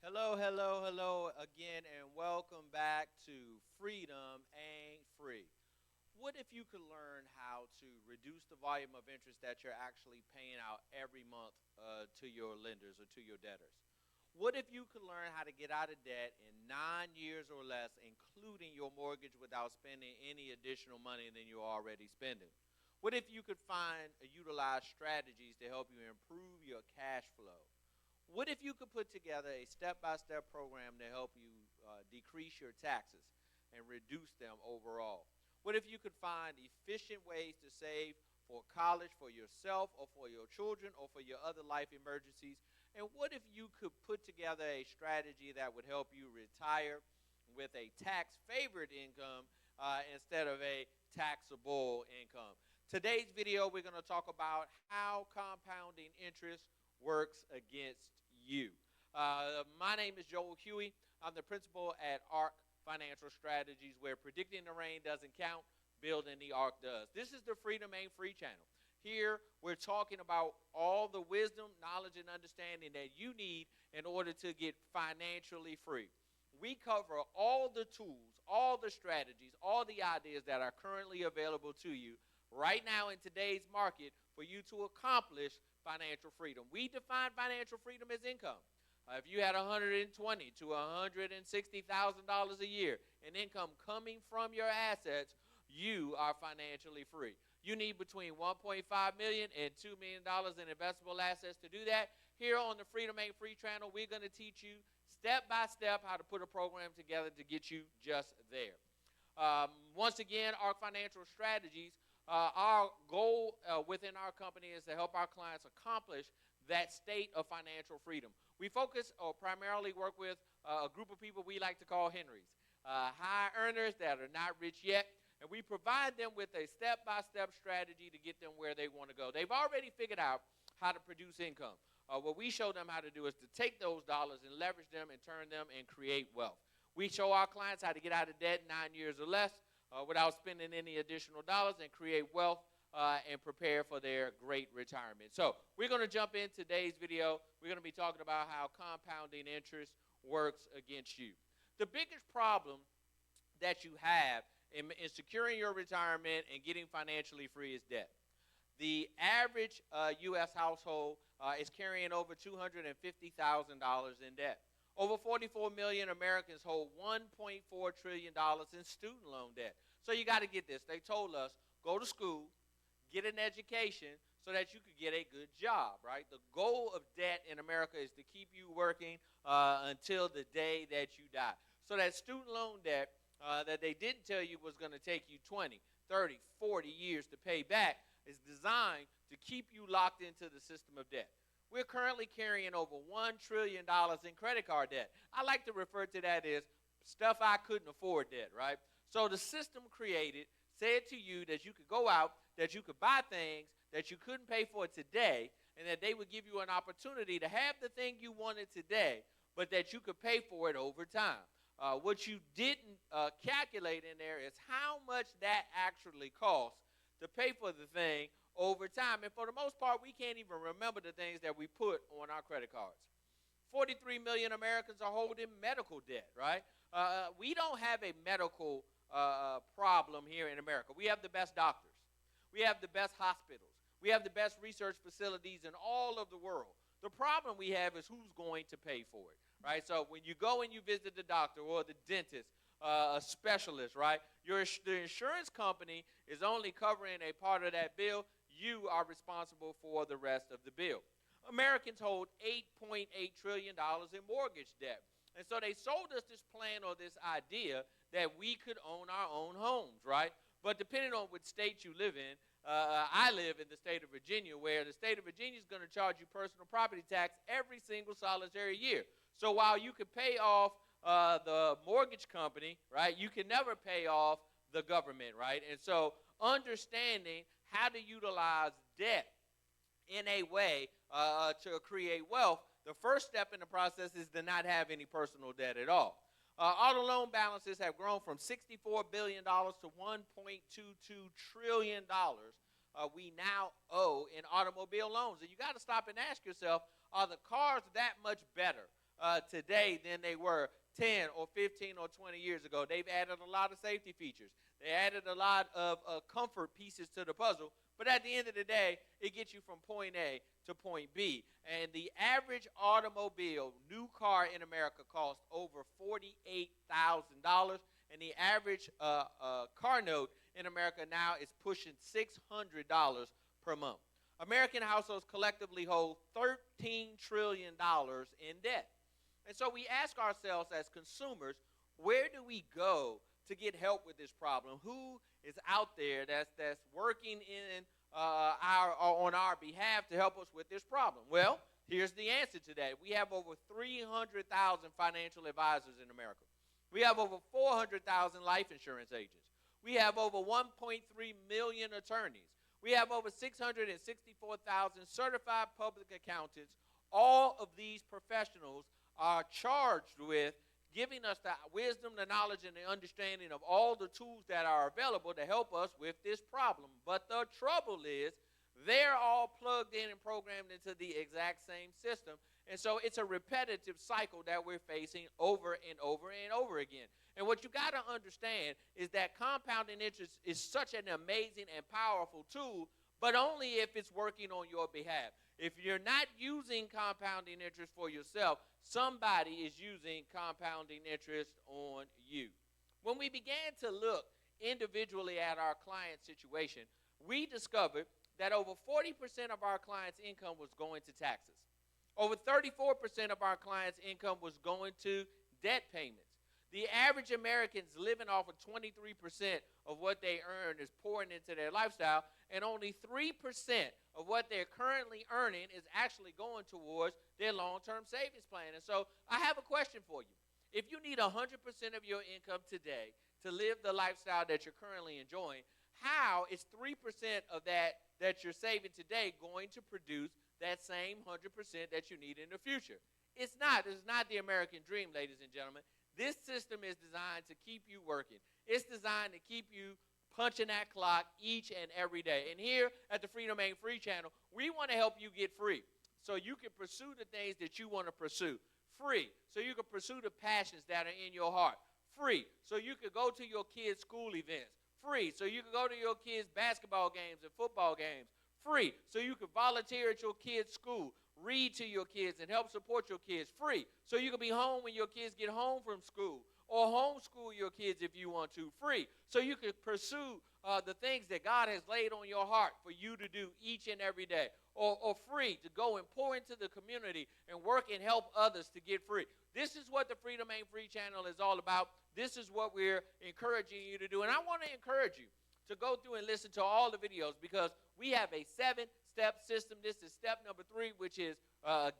Hello, hello, hello again, and welcome back to Freedom Ain't Free. What if you could learn how to reduce the volume of interest that you're actually paying out every month to your lenders or to your debtors? What if you could learn how to get out of debt in 9 years or less, including your mortgage, without spending any additional money than you're already spending? What if you could find or utilize strategies to help you improve your cash flow? What if you could put together a step-by-step program to help you decrease your taxes and reduce them overall? What if you could find efficient ways to save for college for yourself or for your children or for your other life emergencies? And what if you could put together a strategy that would help you retire with a tax-favored income instead of a taxable income? Today's video, we're going to talk about how compounding interest works against you. My name is Joel Huey. I'm the principal at ARC Financial Strategies, where predicting the rain doesn't count, building the ARC does. This is the Freedom Ain't Free channel. Here, we're talking about all the wisdom, knowledge, and understanding that you need in order to get financially free. We cover all the tools, all the strategies, all the ideas that are currently available to you right now in today's market for you to accomplish financial freedom. We define financial freedom as income. If you had $120,000 to $160,000 a year in income coming from your assets, you are financially free. You need between $1.5 million and $2 million in investable assets to do that. Here on the Freedom Ain't Free channel, we're going to teach you step by step how to put a program together to get you just there. Once again, ARC Financial Strategies, our goal within our company is to help our clients accomplish that state of financial freedom. We focus or primarily work with a group of people we like to call Henrys, high earners that are not rich yet, and we provide them with a step-by-step strategy to get them where they want to go. They've already figured out how to produce income. What we show them how to do is to take those dollars and leverage them and turn them and create wealth. We show our clients how to get out of debt in 9 years or less, without spending any additional dollars, and create wealth and prepare for their great retirement. So we're going to jump in today's video. We're going to be talking about how compounding interest works against you. The biggest problem that you have in securing your retirement and getting financially free is debt. The average U.S. household is carrying over $250,000 in debt. Over 44 million Americans hold $1.4 trillion in student loan debt. So you got to get this. They told us, go to school, get an education so that you could get a good job, right? The goal of debt in America is to keep you working until the day that you die. So that student loan debt that they didn't tell you was going to take you 20, 30, 40 years to pay back is designed to keep you locked into the system of debt. We're currently carrying over $1 trillion in credit card debt. I like to refer to that as stuff I couldn't afford debt, right? So the system created said to you that you could go out, that you could buy things that you couldn't pay for today, and that they would give you an opportunity to have the thing you wanted today, but that you could pay for it over time. What you didn't calculate in there is how much that actually costs to pay for the thing over time. And for the most part, we can't even remember the things that we put on our credit cards. 43 million Americans are holding medical debt, right? We don't have a medical problem here in America. We have the best doctors. We have the best hospitals. We have the best research facilities in all of the world. The problem we have is who's going to pay for it, right? So when you go and you visit the doctor or the dentist, a specialist, right? The insurance company is only covering a part of that bill. You are responsible for the rest of the bill. Americans hold $8.8 trillion in mortgage debt. And so they sold us this plan or this idea that we could own our own homes, right? But depending on what state you live in, I live in the state of Virginia, where the state of Virginia is going to charge you personal property tax every single solitary year. So while you could pay off the mortgage company, right, you can never pay off the government, right? And so understanding how to utilize debt in a way to create wealth, the first step in the process is to not have any personal debt at all. Auto loan balances have grown from $64 billion to $1.22 trillion we now owe in automobile loans. And you got to stop and ask yourself, are the cars that much better? today than they were 10 or 15 or 20 years ago. They've added a lot of safety features. They added a lot of comfort pieces to the puzzle. But at the end of the day, it gets you from point A to point B. And the average automobile, new car in America, costs over $48,000. And the average car note in America now is pushing $600 per month. American households collectively hold $13 trillion in debt. And so we ask ourselves as consumers, where do we go to get help with this problem? Who is out there that's working on our behalf to help us with this problem? Well, here's the answer today. We have over 300,000 financial advisors in America. We have over 400,000 life insurance agents. We have over 1.3 million attorneys. We have over 664,000 certified public accountants. All of these professionals are charged with giving us the wisdom, the knowledge, and the understanding of all the tools that are available to help us with this problem. But the trouble is, they're all plugged in and programmed into the exact same system. And so it's a repetitive cycle that we're facing over and over and over again. And what you got to understand is that compounding interest is such an amazing and powerful tool, but only if it's working on your behalf. If you're not using compounding interest for yourself, somebody is using compounding interest on you. When we began to look individually at our client situation, we discovered that over 40% of our clients' income was going to taxes. Over 34% of our clients' income was going to debt payments. The average American's living off of 23% of what they earn is pouring into their lifestyle, and only 3% of what they're currently earning is actually going towards their long-term savings plan. And so I have a question for you. If you need 100% of your income today to live the lifestyle that you're currently enjoying, how is 3% of that you're saving today going to produce that same 100% that you need in the future? It's not. It's not the American dream, ladies and gentlemen. This system is designed to keep you working. It's designed to keep you punching that clock each and every day. And here at the Freedom Ain't Free channel, we want to help you get free so you can pursue the things that you want to pursue. Free, so you can pursue the passions that are in your heart. Free, so you can go to your kids' school events. Free, so you can go to your kids' basketball games and football games. Free, so you can volunteer at your kids' school, read to your kids, and help support your kids. Free, so you can be home when your kids get home from school, or homeschool your kids if you want to. Free, so you can pursue the things that God has laid on your heart for you to do each and every day. Or free to go and pour into the community and work and help others to get free. This is what the Freedom Ain't Free channel is all about. This is what we're encouraging you to do. And I want to encourage you to go through and listen to all the videos, because we have a 7-step system. This is step number 3, which is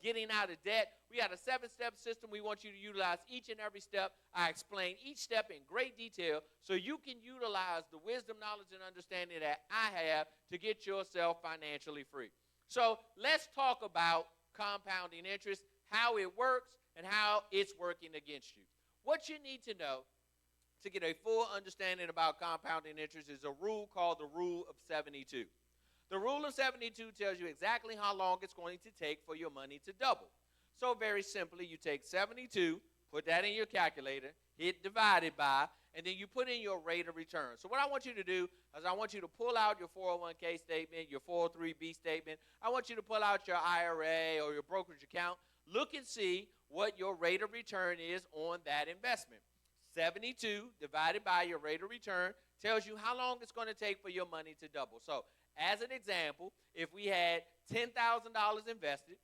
getting out of debt. We have a 7-step system. We want you to utilize each and every step. I explain each step in great detail so you can utilize the wisdom, knowledge, and understanding that I have to get yourself financially free. So let's talk about compounding interest, how it works, and how it's working against you. What you need to know to get a full understanding about compounding interest is a rule called the Rule of 72. The Rule of 72 tells you exactly how long it's going to take for your money to double. So very simply, you take 72, put that in your calculator, hit divided by, and then you put in your rate of return. So what I want you to do is I want you to pull out your 401k statement, your 403b statement. I want you to pull out your IRA or your brokerage account. Look and see what your rate of return is on that investment. 72 divided by your rate of return tells you how long it's going to take for your money to double. So as an example, if we had $10,000 invested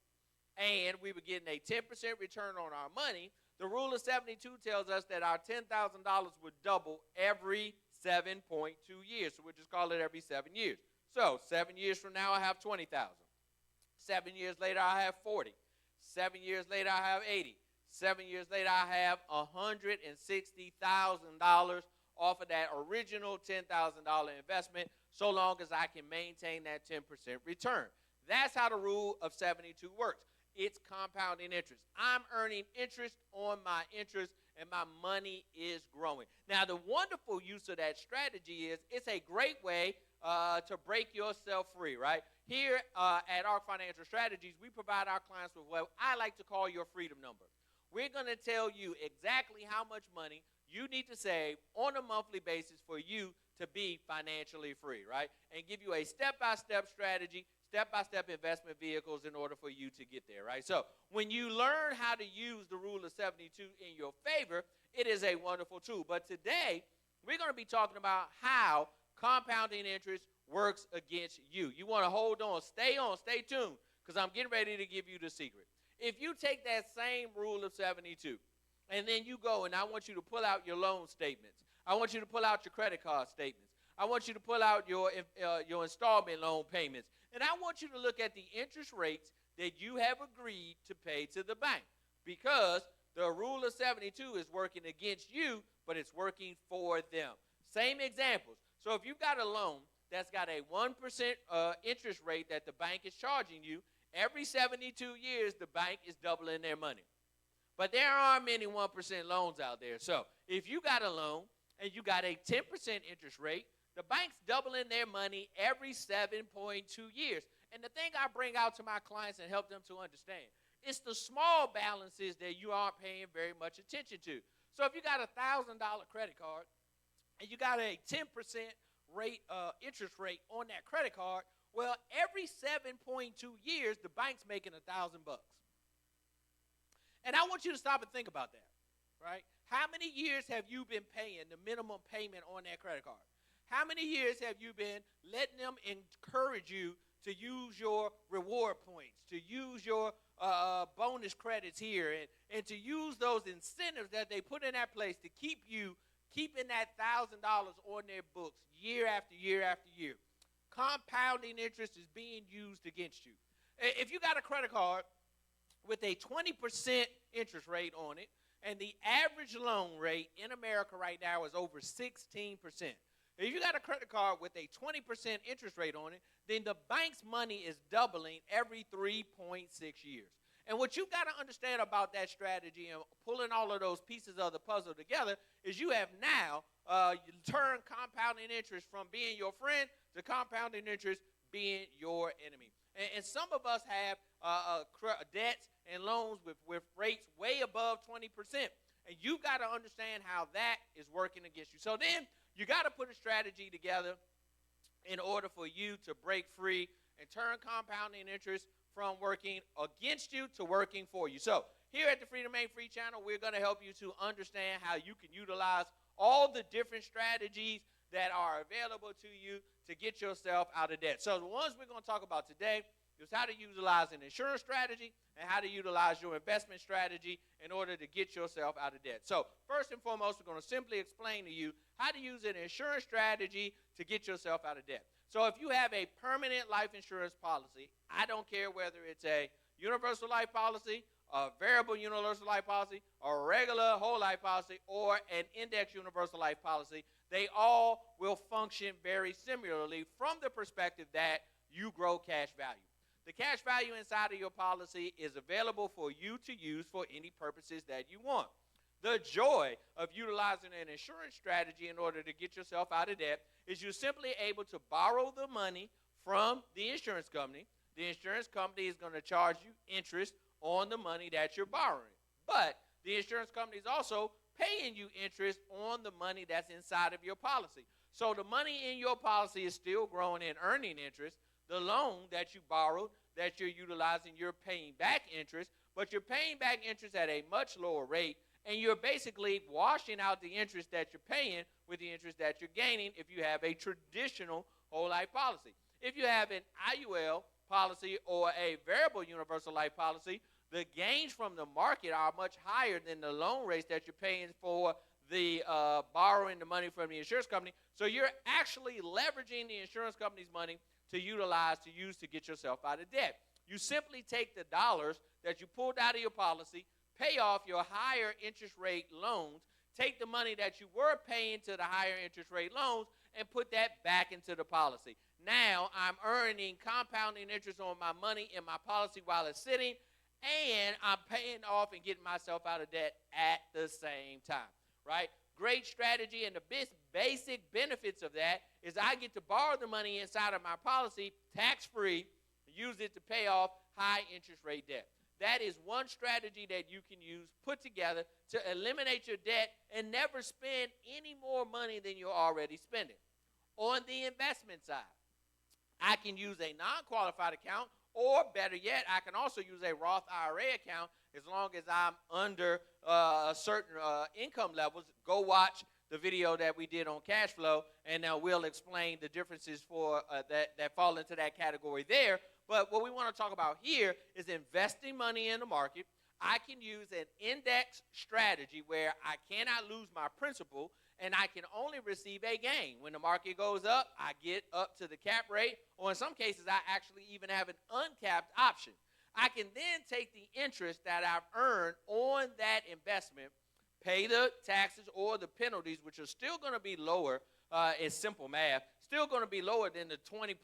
and we were getting a 10% return on our money, the Rule of 72 tells us that our $10,000 would double every 7.2 years. So we'll just call it every 7 years. So 7 years from now, I have 20,000. 7 years later, I have 40. 7 years later, I have 80. 7 years later, I have $160,000 off of that original $10,000 investment, so long as I can maintain that 10% return. That's how the Rule of 72 works. It's compounding interest. I'm earning interest on my interest, and my money is growing. Now, the wonderful use of that strategy is it's a great way to break yourself free, right? Here at ARC Financial Strategies, we provide our clients with what I like to call your freedom number. we're going to tell you exactly how much money you need to save on a monthly basis for you to be financially free, right? And give you a step-by-step strategy, step-by-step investment vehicles in order for you to get there, right? So when you learn how to use the rule of 72 in your favor, it is a wonderful tool. But today, we're going to be talking about how compounding interest works against you. You want to hold on, stay tuned, because I'm getting ready to give you the secret. If you take that same rule of 72, and then you go, and I want you to pull out your loan statements. I want you to pull out your credit card statements. I want you to pull out your installment loan payments. And I want you to look at the interest rates that you have agreed to pay to the bank, because the rule of 72 is working against you, but it's working for them. Same examples. So if you've got a loan that's got a 1% interest rate that the bank is charging you, every 72 years the bank is doubling their money. But there aren't many 1% loans out there. So if you got a loan and you got a 10% interest rate, the bank's doubling their money every 7.2 years. And the thing I bring out to my clients and help them to understand, it's the small balances that you aren't paying very much attention to. So if you got a $1,000 credit card and you got a 10% rate interest rate on that credit card, well, every 7.2 years, the bank's making $1,000. And I want you to stop and think about that, right? How many years have you been paying the minimum payment on that credit card? How many years have you been letting them encourage you to use your reward points, to use your bonus credits here, and to use those incentives that they put in that place to keep you keeping that $1,000 on their books year after year after year? Compounding interest is being used against you. If you got a credit card with a 20% interest rate on it, and the average loan rate in America right now is over 16%. If you got a credit card with a 20% interest rate on it, then the bank's money is doubling every 3.6 years. And what you've got to understand about that strategy and pulling all of those pieces of the puzzle together is you have now turned compounding interest from being your friend to compounding interest being your enemy. And some of us have debts and loans with rates way above 20%. And you've got to understand how that is working against you. So then you got to put a strategy together in order for you to break free and turn compounding interest from working against you to working for you. So here at the Freedom Ain't Free channel, we're going to help you to understand how you can utilize all the different strategies that are available to you to get yourself out of debt. So the ones we're going to talk about today is how to utilize an insurance strategy and how to utilize your investment strategy in order to get yourself out of debt. So first and foremost, we're going to simply explain to you how to use an insurance strategy to get yourself out of debt. So if you have a permanent life insurance policy, I don't care whether it's a universal life policy, a variable universal life policy, a regular whole life policy, or an index universal life policy, they all will function very similarly from the perspective that you grow cash value. The cash value inside of your policy is available for you to use for any purposes that you want. The joy of utilizing an insurance strategy in order to get yourself out of debt is you're simply able to borrow the money from the insurance company. The insurance company is going to charge you interest on the money that you're borrowing. But the insurance company is also paying you interest on the money that's inside of your policy. So the money in your policy is still growing and earning interest. The loan that you borrowed, that you're utilizing, you're paying back interest, but you're paying back interest at a much lower rate, and you're basically washing out the interest that you're paying with the interest that you're gaining if you have a traditional whole life policy. If you have an IUL policy or a variable universal life policy, the gains from the market are much higher than the loan rates that you're paying for the borrowing the money from the insurance company. So you're actually leveraging the insurance company's money to use to get yourself out of debt. You simply take the dollars that you pulled out of your policy, pay off your higher interest rate loans, take the money that you were paying to the higher interest rate loans, and put that back into the policy. Now I'm earning compounding interest on my money in my policy while it's sitting, and I'm paying off and getting myself out of debt at the same time, right? Great strategy, and the basic benefits of that is I get to borrow the money inside of my policy tax-free, use it to pay off high interest rate debt. That is one strategy that you can use, put together to eliminate your debt and never spend any more money than you're already spending. On the investment side, I can use a non-qualified account, or better yet, I can also use a Roth IRA account as long as I'm under a certain income levels. Go watch the video that we did on cash flow, and we'll explain the differences for that fall into that category there. But what we want to talk about here is investing money in the market. I can use an index strategy where I cannot lose my principal, and I can only receive a gain. When the market goes up, I get up to the cap rate, or in some cases, I actually even have an uncapped option. I can then take the interest that I've earned on that investment, pay the taxes or the penalties, which are still going to be lower in simple math, still going to be lower than the 20+%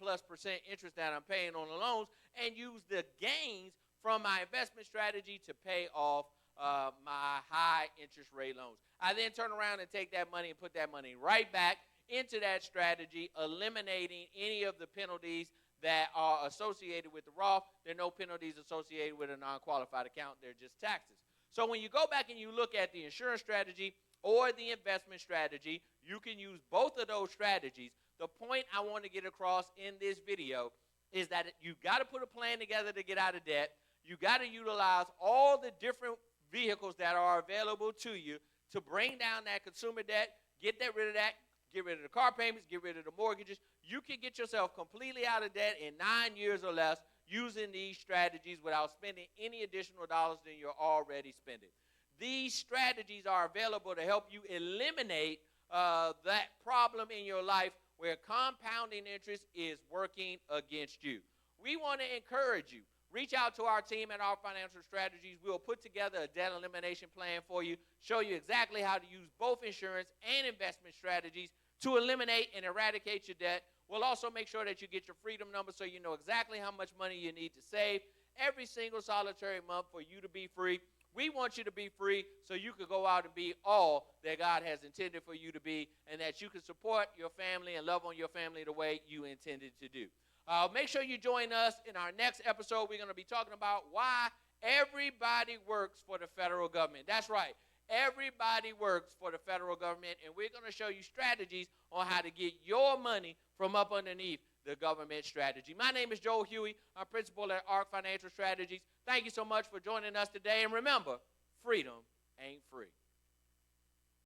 interest that I'm paying on the loans, and use the gains from my investment strategy to pay off my high interest rate loans. I then turn around and take that money and put that money right back into that strategy, eliminating any of the penalties that are associated with the Roth. There are no penalties associated with a non-qualified account. They're just taxes. So when you go back and you look at the insurance strategy or the investment strategy, you can use both of those strategies. The point I want to get across in this video is that you've got to put a plan together to get out of debt. You got to utilize all the different vehicles that are available to you to bring down that consumer debt, get rid of that, get rid of the car payments, get rid of the mortgages. You can get yourself completely out of debt in 9 years or less using these strategies without spending any additional dollars than you're already spending. These strategies are available to help you eliminate that problem in your life where compounding interest is working against you. We want to encourage you. Reach out to our team at Our Financial Strategies. We'll put together a debt elimination plan for you, show you exactly how to use both insurance and investment strategies to eliminate and eradicate your debt. We'll also make sure that you get your freedom number so you know exactly how much money you need to save every single solitary month for you to be free. We want you to be free so you can go out and be all that God has intended for you to be, and that you can support your family and love on your family the way you intended to do. Make sure you join us in our next episode. We're going to be talking about why everybody works for the federal government. That's right. Everybody works for the federal government, and we're going to show you strategies on how to get your money from up underneath the government strategy. My name is Joel Huey. I'm principal at ARC Financial Strategies. Thank you so much for joining us today, and remember, freedom ain't free.